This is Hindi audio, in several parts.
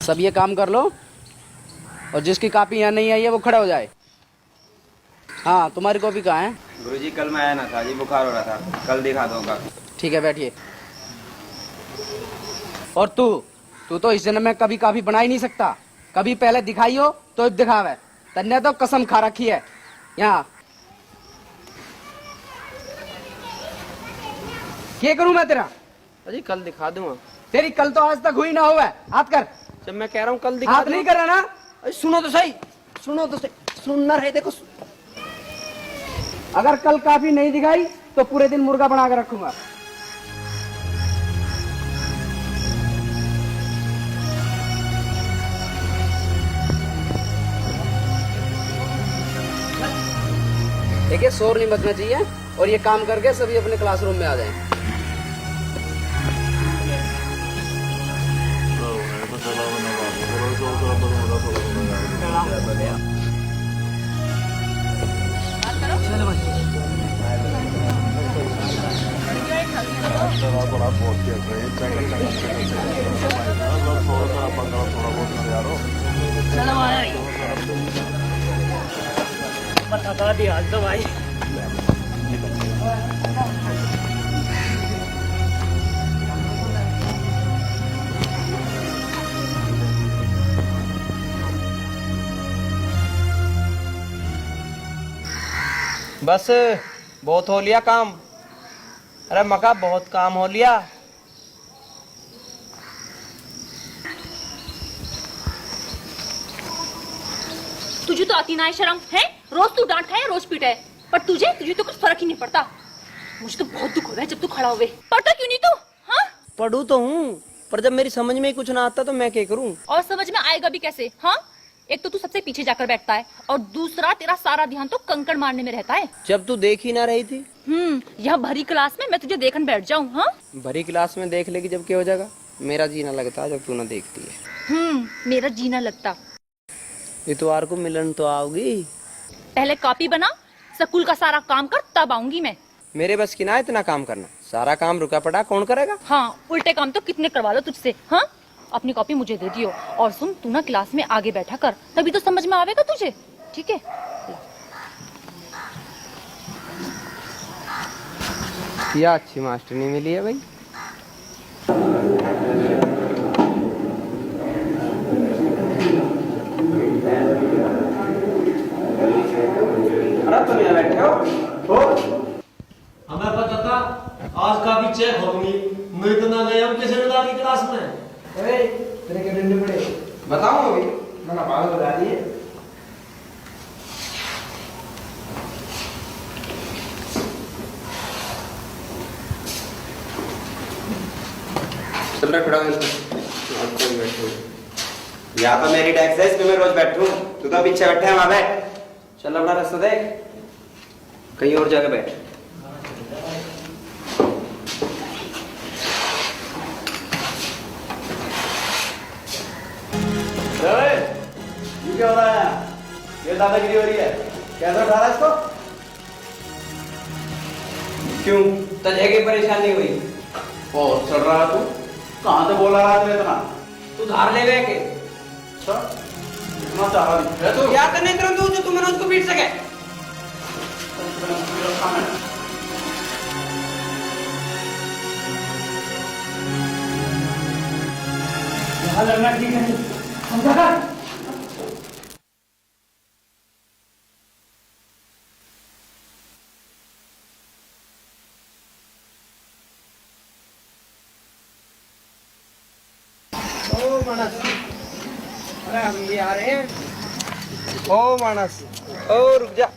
सब ये काम कर लो और जिसकी कॉपी यहाँ नहीं आई है वो खड़ा हो जाए। हाँ, तुम्हारी कॉपी कहाँ है? गुरुजी कल मैं आया ना था जी, बुखार हो रहा था, कल दिखा दूंगा। ठीक है, बैठिए। और तू तू तो इस जन्म में कभी कॉपी बना ही नहीं सकता। कभी पहले दिखाई हो तो दिखावे, तन्ने तो कसम खा रखी है। यहाँ क्या करूं मैं तेरा? अजी कल दिखा दूंगा। तेरी कल तो आज तक हुई ना हुआ है। हाथ कर। जब मैं कह रहा हूँ कल दिखा हाथ नहीं कर रहा ना? अरे सुनो तो सही, सुनो तो सही, सुनना रहे देखो। अगर कल कॉपी नहीं दिखाई तो पूरे दिन मुर्गा बना कर रखूंगा। देखिए, शोर नहीं मचना चाहिए और ये काम करके सभी अपने क्लासरूम में आ जाएं। बता दिया आज तो भाई। बस बहुत हो लिया काम। अरे मका बहुत काम हो लिया। तुझे तो आती ना है शर्म है? रोज तू डांट खाए रोज पीटा है, पर तुझे तुझे तो कुछ फर्क ही नहीं पड़ता। मुझे तो बहुत दुख हो रहा है जब तू खड़ा हुए। पढ़ता क्यों नहीं तू? हाँ, पढ़ू तो हूँ, पर जब मेरी समझ में कुछ ना आता तो मैं क्या करूँ? और समझ में आएगा भी कैसे? हाँ, एक तो तू सबसे पीछे जाकर बैठता है और दूसरा तेरा सारा ध्यान तो कंकड़ मारने में रहता है। जब तू देख ही ना रही थी। यह भरी क्लास में मैं तुझे देखन बैठ जाऊँ? हाँ, भरी क्लास में देख लेगी जब क्या हो जाएगा? मेरा जीना लगता है जब तू ना देखती है। मेरा जीना लगता। इतवार को मिलन तो आओगी। पहले कॉपी बना, स्कूल का सारा काम कर, तब आऊंगी मैं। मेरे बस की ना इतना काम करना, सारा काम रुका पड़ा कौन करेगा? हाँ, उल्टे काम तो कितने करवा लो तुझसे। हाँ, अपनी कॉपी मुझे दे दियो और सुन, तू ना क्लास में आगे बैठा कर, तभी तो समझ में आवेगा तुझे। ठीक है? या अच्छी मास्टर नहीं मिली है भाई। अरे तुम यहाँ बैठे हो? हमें पता था आज का भी चेक होगी, मैं तो ना गया हूँ किसी ने क्लास में। तेरे के डंडे पड़े बताऊँ अभी? मैंने बाल बता दिए। चल रहा खड़ा यहाँ तो मेरी डेस्क है, इसमें मैं रोज बैठूं। तू तो पीछे बैठे है, वहां बैठ। चल अपना रास्ता देख, कहीं और जाके बैठ। ये क्या हो रहा है? ये दादागिरी हो रही है। कैसा उठा रहा है इसको? क्यों, तुझे की परेशानी हुई? ओ, चल रहा है तू? कहाँ से बोला रहा है इतना? तू धार ले गए के इतना चाह रही है तू? या तो नहीं तुरंत जो तुम उसको पीट सके। यहाँ लगना ठीक है, समझा कर? ओ मानस, अरे हम भी आ रहे हैं। ओ मानस, ओ रुक जा।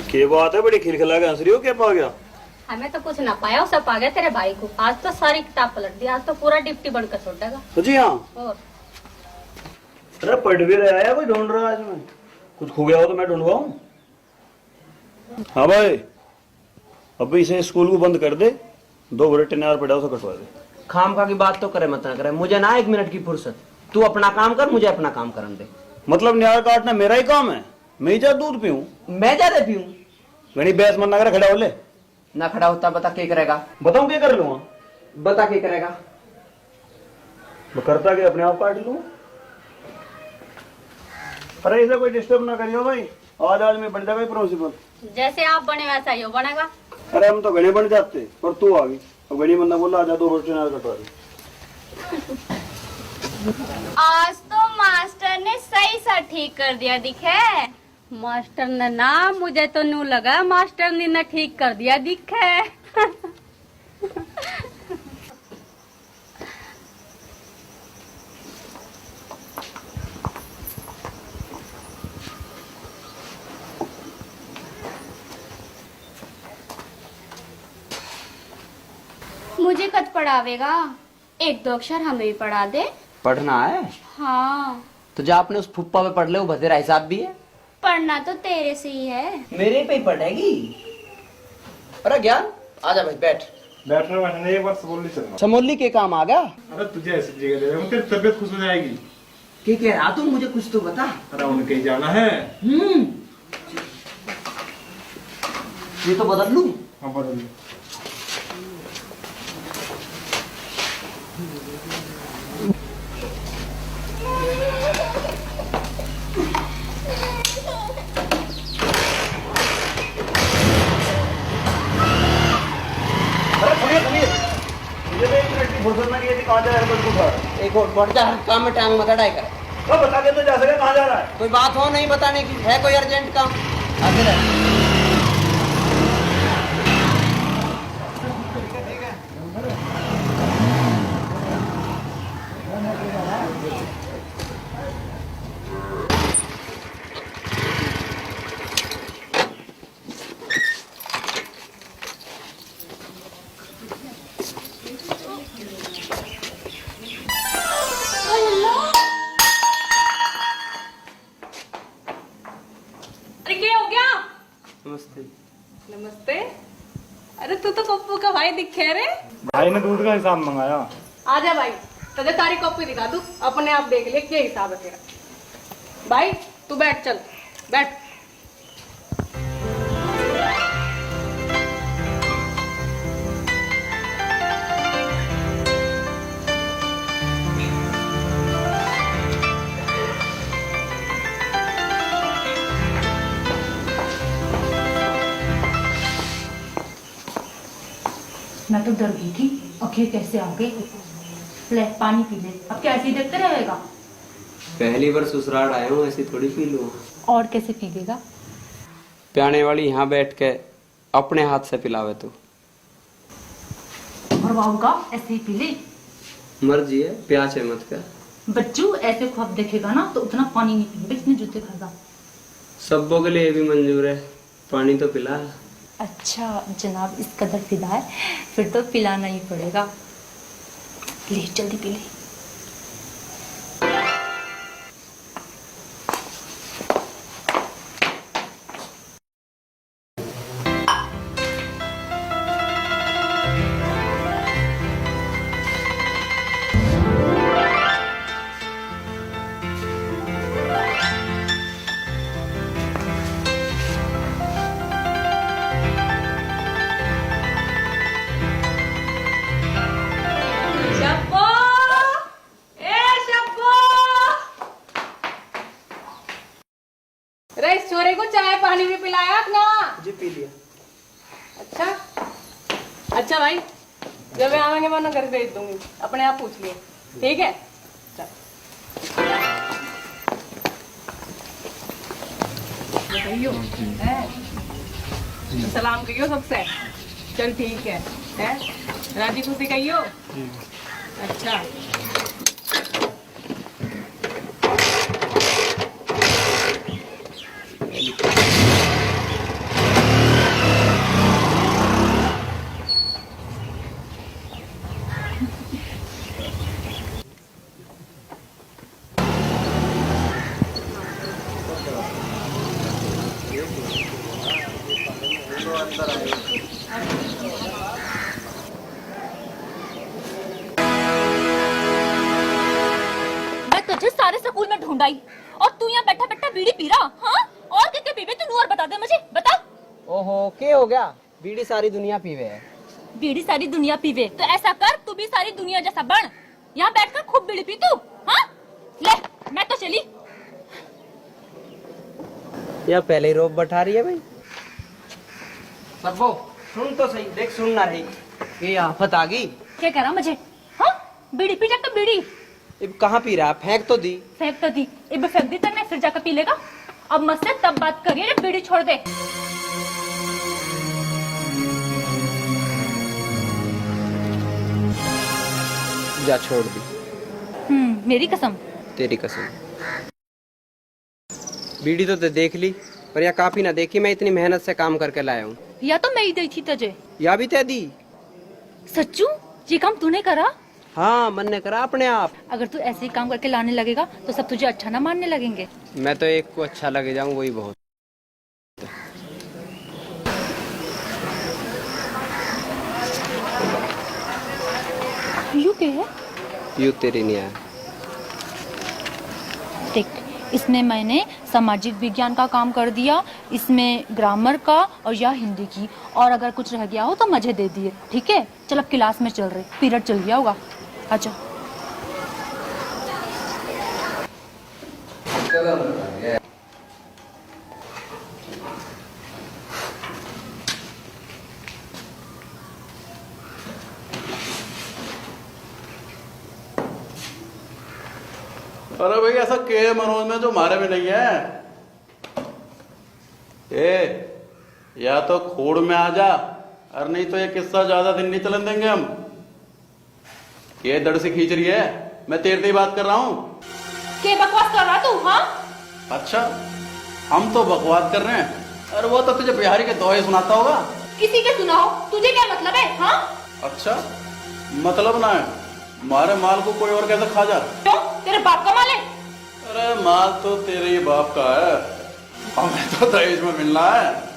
क्या बात है, बड़ी खिलखिला के हंस रही हो, क्या पा गया? हमें तो कुछ ना पाया, सब पा गया तेरे भाई को। आज तो सारी किताब पलट दी, आज तो पूरा डिप्टी बनकर छोड़ेगा। जी हाँ। और अरे पढ़ भी रहा है, कोई ढूंढ रहा है इसमें। कुछ खो गया हो तो मैं ढूंढवाऊं? हाँ भाई, अब इसे स्कूल को बंद कर दे, 2 बड़े टेनार पड़ा उसे कटवा दे। खाम खा की बात तो करे मत ना करे, मुझे ना 1 मिनट की फुर्सत। तू अपना काम कर, मुझे अपना काम करने दे। मतलब न्यार काटना मेरा ही काम है, मैं ही जा दूध पीऊं? मैं ज्यादा पीऊं? घनी बहस मन ना करे, खड़ा हो ले। ना खड़ा होता बता क्या करेगा? बताऊं क्या कर लूंगा? बता क्या करेगा? मैं करता कि अपने आप काट लूं। अरे इसे कोई डिस्टर्ब ना करियो भाई, आज मैं बन जाएगा प्रिंसिपल। जैसे आप बने वैसा ही हो बनेगा। अरे हम तो घने बन जाते, पर तू आ गई। अब घनी बंदा बोला आजा 2 बड़े टेनार कटवा दे। आज तो मास्टर ने सही सा ठीक कर दिया दिखे। मास्टर ने ना, मुझे तो नू लगा मास्टर ने ना ठीक कर दिया दिखे। मुझे कद पढ़ावेगा? 1-2 अक्षर हमें भी पढ़ा दे। पढ़ना है हाँ, तो जा अपने उस फुप्पा पे पढ़ ले, वो बतेरा हिसाब भी है। पढ़ना तो तेरे से ही है। मेरे पे ही पढ़ेगी। अरे ज्ञान आजा भाई, बैठ। बैठने बैठने एक बार समोली चलना। समोली के काम आ गया? अरे तुझे ऐसी जगह ले जाऊंगा, तेरी तबीयत खुश हो जाएगी। क्या कह रहा तू? मुझे कुछ तो बता। अरे उनके ही जाना है। ये तो बदल लूं। हाँ बदल लो। फुर्सत में नहीं कहाँ जा रहा है, बस उठा। एक और बढ़ जा, हर काम में टांग मत अड़ाई कर। तो बता के तो जा सके कहाँ जा रहा है? कोई बात हो नहीं बताने की, है कोई अर्जेंट काम? आगे रह। अरे क्या हो गया? नमस्ते। नमस्ते। अरे तू तो पप्पू का भाई दिखे रे। भाई ने दूध का हिसाब मंगाया। आजा भाई, तुझे तारी कॉपी दिखा दूं, अपने आप देख ले क्या हिसाब है तेरा। भाई तू बैठ, चल बैठ। मैं तो डर गई थी, आखिर कैसे आ गई। ले पानी पी ले, अब क्या ऐसे ही देखते रहेगा? पहली बार ससुराल आया हूँ, ऐसी थोड़ी पी लूँ। और कैसे पी लेगा? प्याने वाली यहाँ बैठ के अपने हाथ से पिलावे तू। और वाहू का ऐसे ही पी ले। मर्जी है, प्यास है मत कर। बच्चू ऐसे ख्वाब देखेगा ना तो उतना पानी नहीं पीएगा, इतने जूते खाएगा। सबों के लिए भी मंजूर है, पानी तो पिला। अच्छा जनाब इस कदर फिदा है, फिर तो पिलाना ही पड़ेगा। ले जल्दी पी ले। छोरे को चाय पानी भी पिलाया ना? जी पी लिया। अच्छा अच्छा भाई, जब आवेंगे मैं घर भेज दूंगी, अपने आप पूछ लिए, ठीक है? चल बताइयो, सलाम कहियो सबसे। चल ठीक है? राजी खुशी कहियो। अच्छा तुझे सारे स्कूल में ढूंढाई और तू यहाँ बैठा बैठा बीड़ी पी रहा। हाँ, और क्या पीवे तू? और बता दे मुझे, बता। ओहो, क्या हो गया? बीड़ी सारी दुनिया पीवे है। बीड़ी सारी दुनिया पीवे तो ऐसा कर, तू भी सारी दुनिया जैसा बन। यहाँ बैठकर खूब बीड़ी पी तू। हाँ, ले मैं तो चली। यह पहले ही रोब बैठा रही है भाई। सबो सुन तो सही, देख सुन ना रही, ये आफत आ गई। क्या कह रहा मुझे? हाँ, बीड़ी पी जा तो बीड़ी अब कहाँ पी रहा? फेंक तो दी। फेंक तो दी, अब फेंक दी तो मैं फिर जाकर पी लेगा। अब मुझसे तब बात करिए जब बीड़ी छोड़ दे। जा छोड़ दी। मेरी कसम। तेरी कसम। बीड़ी तो देख ली, पर यह काफी ना देखी। मैं इतनी मेहनत से काम करके लाया हूँ। या तो मैं ही दी थी तुझे, या भी तय दी। सच्चू ये काम तूने करा? हाँ, मन ने करा अपने आप। अगर तू ऐसे ही काम करके लाने लगेगा तो सब तुझे अच्छा ना मानने लगेंगे। मैं तो एक को अच्छा लगे जाऊँ, वही बहुत। यू क्या है? यू तेरी नहीं आया। देख, इसमें मैंने सामाजिक विज्ञान का काम कर दिया, इसमें ग्रामर का और या हिंदी की, और अगर कुछ रह गया हो तो मुझे दे दिए। ठीक है, चल अब क्लास में चल रही, पीरियड चल गया होगा। अच्छा अरे भाई, ऐसा के मनोज में जो हमारे में नहीं है। या तो खोड़ में आ जा, और नहीं तो ये किस्सा ज्यादा दिन नहीं चलन देंगे हम। ये दड़ से खींच रही है, मैं तेरे से ही बात कर रहा हूँ। क्या बकवास कर रहा तू? हाँ, अच्छा, हम तो बकवास कर रहे हैं, अरे वो तो तुझे बिहारी के दोहे सुनाता होगा। किसी के सुनाओ, तुझे क्या मतलब है? हाँ, अच्छा, मतलब ना है, हमारे माल को कोई और कैसे खा जा? क्यों? तेरे बाप का माल है? अरे माल तो तेरे ही बाप का है, हमें तो दहेज में मिलना है।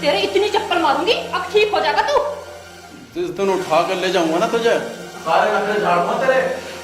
तेरे इतनी चप्पल मारूंगी अब ठीक हो जाएगा तू। जिस दिन उठा कर ले जाऊंगा ना तुझे, सारे नखरे झाड़ूंगा तेरे।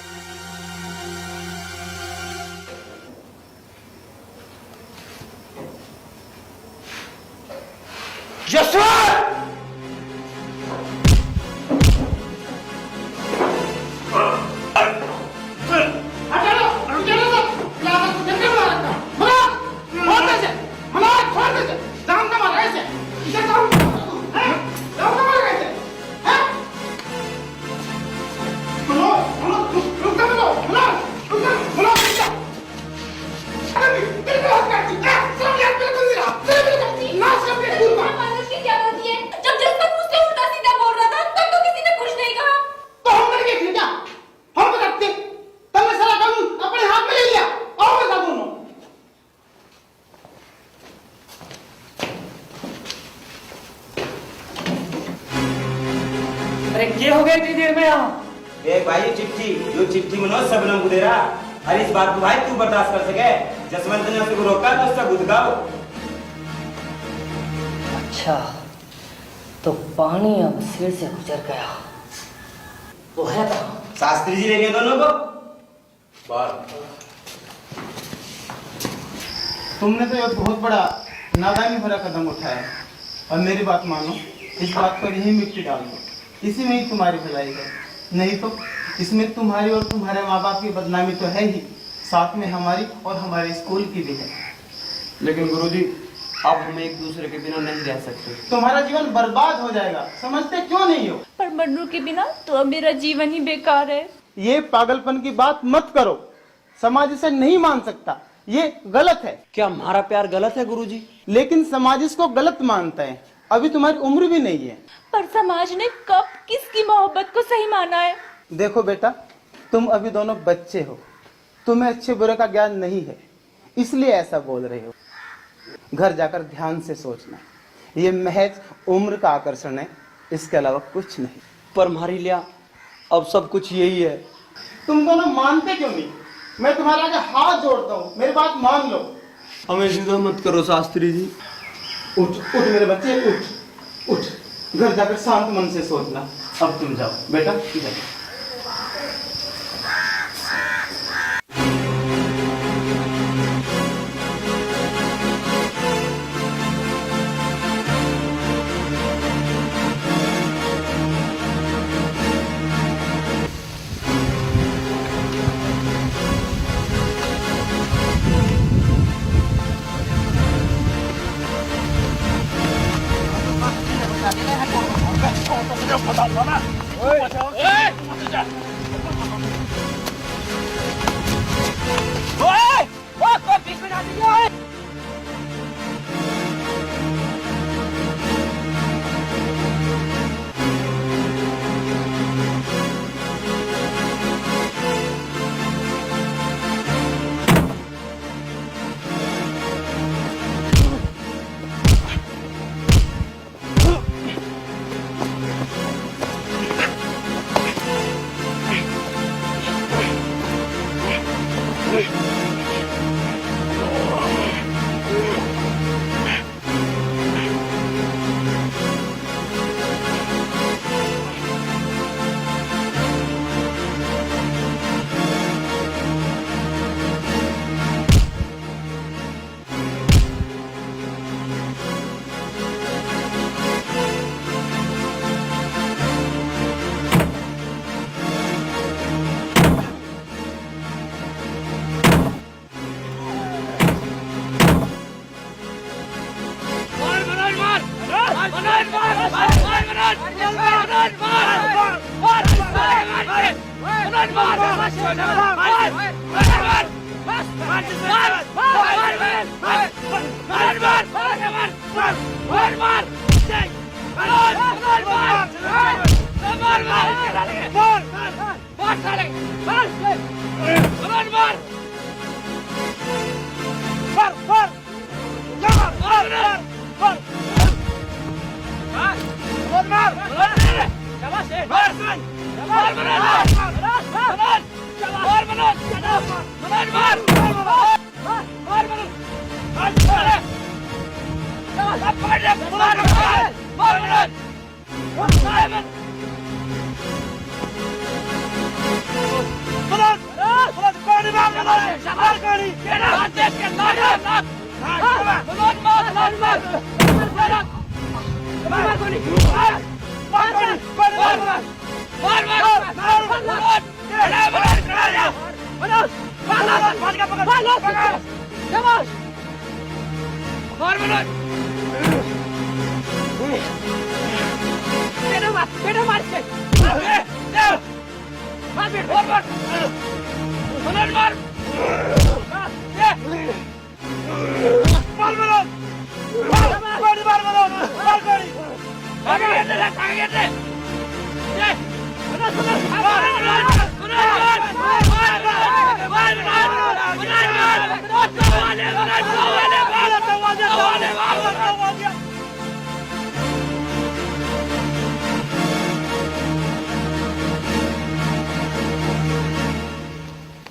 अरे क्या हो गया इतनी देर में यहाँ? देख भाई, ये चिट्ठी मनोज सबनम को दे रहा। अरे इस बात को भाई तू बर्दाश्त कर सके? जसवंत ने उसको रोका तो उसका गुद गाओ। अच्छा, तो पानी अब सिर से गुजर गया। वो है कहाँ? शास्त्री जी ले गए दोनों को बाहर। तुमने तो एक बहुत बड़ा नादानी भरा कदम उठाया, और मेरी बात मानो, इस बात पर यही मिट्टी डाल दो, इसी में ही तुम्हारी भलाई है। नहीं तो इसमें तुम्हारी और तुम्हारे माँ बाप की बदनामी तो है ही, साथ में हमारी और हमारे स्कूल की भी है। लेकिन गुरुजी, अब हम एक दूसरे के बिना नहीं रह सकते। तुम्हारा जीवन बर्बाद हो जाएगा, समझते क्यों नहीं हो? पर मन्नू के बिना तो मेरा जीवन ही बेकार है। ये पागलपन की बात मत करो, समाज इसे नहीं मान सकता, ये गलत है। क्या हमारा प्यार गलत है गुरुजी? लेकिन समाज इसको गलत मानता है, अभी तुम्हारी उम्र भी नहीं है। पर समाज ने कब किसकी मोहब्बत को सही माना है? देखो बेटा, तुम अभी दोनों बच्चे हो, तुम्हें अच्छे बुरे का ज्ञान नहीं है, इसलिए ऐसा बोल रहे हो। घर जाकर ध्यान से सोचना, ये महज उम्र का आकर्षण है, इसके अलावा कुछ नहीं। पर हमारी लिया अब सब कुछ यही है। तुम दोनों मानते क्यों नहीं? मैं तुम्हारे आगे हाथ जोड़ता हूँ, मेरी बात मान लो। हमें सीधा मत करो शास्त्री जी। उठ उठ मेरे बच्चे, उठ उठ, घर जाकर शांत मन से सोचना। अब तुम जाओ बेटा, जाओ।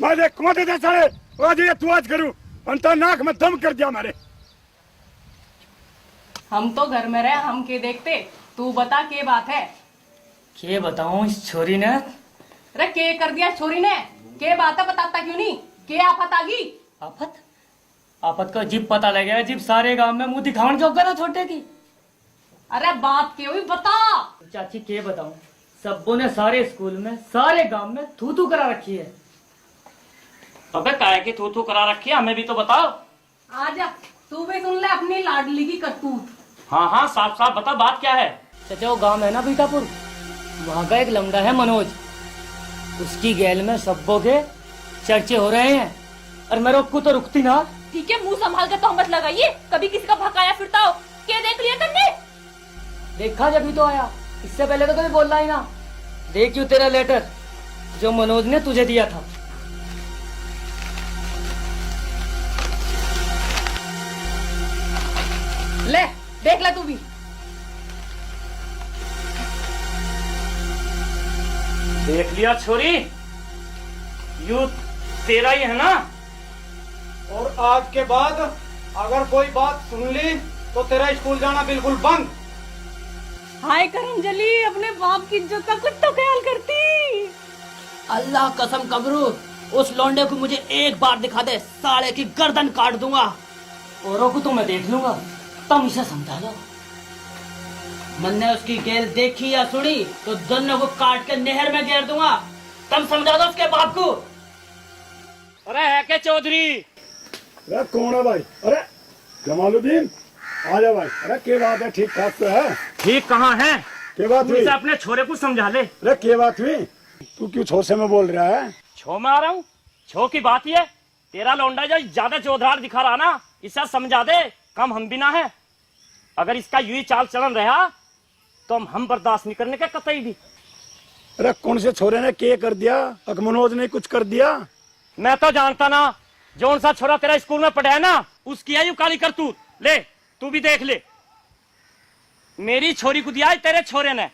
माझे कोते दे साले आज ये तू आज करूं अंता नाक में दम कर दिया मारे। हम तो घर में रहे, हम के देखते, तू बता के बात है। के बताऊं इस छोरी ने? अरे के कर दिया छोरी ने? के बात है बताता क्यों नहीं? के आफत आ गई? आफत? आफत का जिप पता लग गया, जिप सारे गांव में मुंह दिखावन क्यों करा छोटे की? अरे बात क्यों ही बता। चाची के बताऊं, सबों ने सारे स्कूल में सारे गांव में थू थू करा रखी है। अबे काहे की थू थू करा रखी है, हमें भी तो बताओ। आजा तू भी सुन ले अपनी लाडली की करतूत। हाँ हाँ साफ साफ बता बात क्या है। चाचा वो गांव है ना बीटापुर, वहाँ का एक लमड़ा है मनोज, उसकी गैल में सब्बों के चर्चे हो रहे हैं और मैं रोकू तो रुकती ना। ठीक है, मुंह संभाल कर तो मत लगाइए, कभी किसी का भकाया फिरता हो। क्या देख लिया तुमने? देखा जब ही तो आया, इससे पहले तो कभी बोलना ही ना। देख क्यों तेरा लेटर जो मनोज ने तुझे दिया था। ले देख ले तू भी। देख लिया छोरी, यू तेरा ही है ना? और आज के बाद अगर कोई बात सुन ली तो तेरा स्कूल जाना बिल्कुल बंद। हाय करमजली, अपने बाप की इज्जत का कुछ तो ख्याल करती। अल्लाह कसम कबरू, उस लौंडे को मुझे एक बार दिखा दे, साले की गर्दन काट दूंगा। औरों को तो मैं देख लूंगा, तुम इसे समझा दो। मैंने उसकी गेल देखी या सुनी तो दोनों को काट के नहर में गिर दूंगा। तुम समझा दो उसके बाप को। अरे है के चौधरी? अरे कौन है भाई? अरे जमालुद्दीन आ जा भाई। अरे क्या बात है, ठीक ठाक तो है? ठीक कहाँ है? क्या बात तू हुई? इसे अपने छोरे को समझा ले। अरे क्या बात हुई? तू क्यों छोसे में बोल रहा है? छो में आ रहा हूँ, छो की बात ये, तेरा लौंडा जो ज्यादा चौधार दिखा रहा ना, इसे समझा दे, कम हम भी ना है। अगर इसका यूं चाल चलन रहा तो हम बर्दाश्त नहीं करने का कतई भी। अरे कौन से छोरे ने क्या कर दिया? मनोज ने कुछ कर दिया? मैं तो जानता ना, जौन सा छोरा तेरा स्कूल में पढ़ा है ना, उसकी है यूं काली करतूत। ले तू भी देख ले, मेरी छोरी को दिया है तेरे छोरे ने।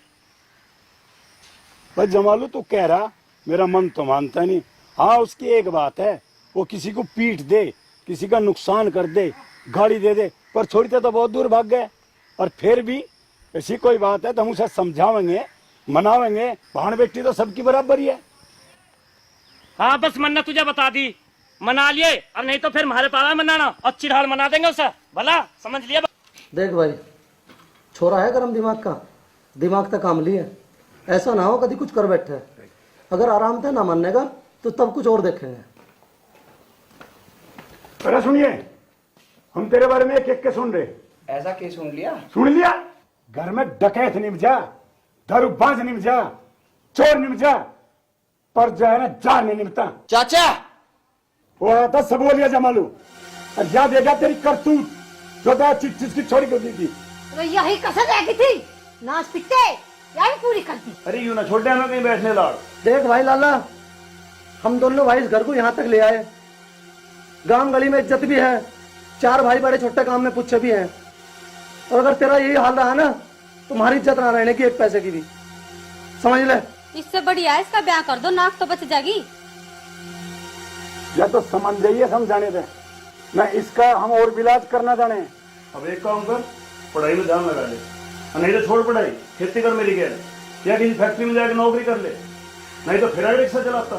भाई जमालू तू कह रहा, मेरा मन तो मानता नहीं। हाँ उसकी एक बात है, वो किसी को पीट दे, किसी का नुकसान कर दे, गाड़ी दे दे, पर छोड़ी तो बहुत दूर भाग गए। और फिर भी ऐसी कोई बात है तो हम उसे समझावेंगे, मनावेंगे। भाण बेटी तो सबकी बराबर ही है। हाँ बस मन्ना तुझे बता दी, मना लिए, और नहीं तो फिर हमारे पास मनाना, अच्छी ढाल मना देंगे उसे, भला समझ लिया। देख भाई, छोरा है गरम दिमाग का, दिमाग तक काम लिए। ऐसा ना हो कभी कुछ कर बैठे, अगर आराम से ना मानने का तो तब कुछ और देखेंगे। अरे सुनिए, हम तेरे बारे में एक एक के सुन रहे। ऐसा क्या सुन लिया? सुन लिया? घर में डकैत निमजा, दारूबाज निमजा, चोर निमजा, पर जो है ना जार नहीं निमता। चाचा वो आया था सब बोलिया जमालू, और याद है क्या तेरी करतूत जो चीज की छोरी को दी थी? तो यही कसर जाएगी थी, नाच पिटते यही पूरी करती। अरे यूं ना छोटे हमें कहीं बैठने लाड़। देख भाई लाला, हम दोनों भाई इस घर को यहाँ तक ले आए, गांव गली में इज्जत भी है, 4 भाई बड़े छोटे काम में पूछे भी हैं। और अगर तेरा यही हाल रहा ना, तुम्हारी इज्जत ना रहने की एक पैसे की भी, समझ ले। इससे बढ़िया है इसका ब्याह कर दो, नाक तो बच जाएगी। या तो समझ जाइए, समझाने दे, मैं इसका हम और भी इलाज करना जाने। अब एक काम कर, पढ़ाई में ध्यान लगा ले, नहीं तो छोड़ पढ़ाई, खेती कर मेरी गैर, या किसी फैक्ट्री में जाकर नौकरी कर ले, नहीं तो फिर रिक्शा चलाता।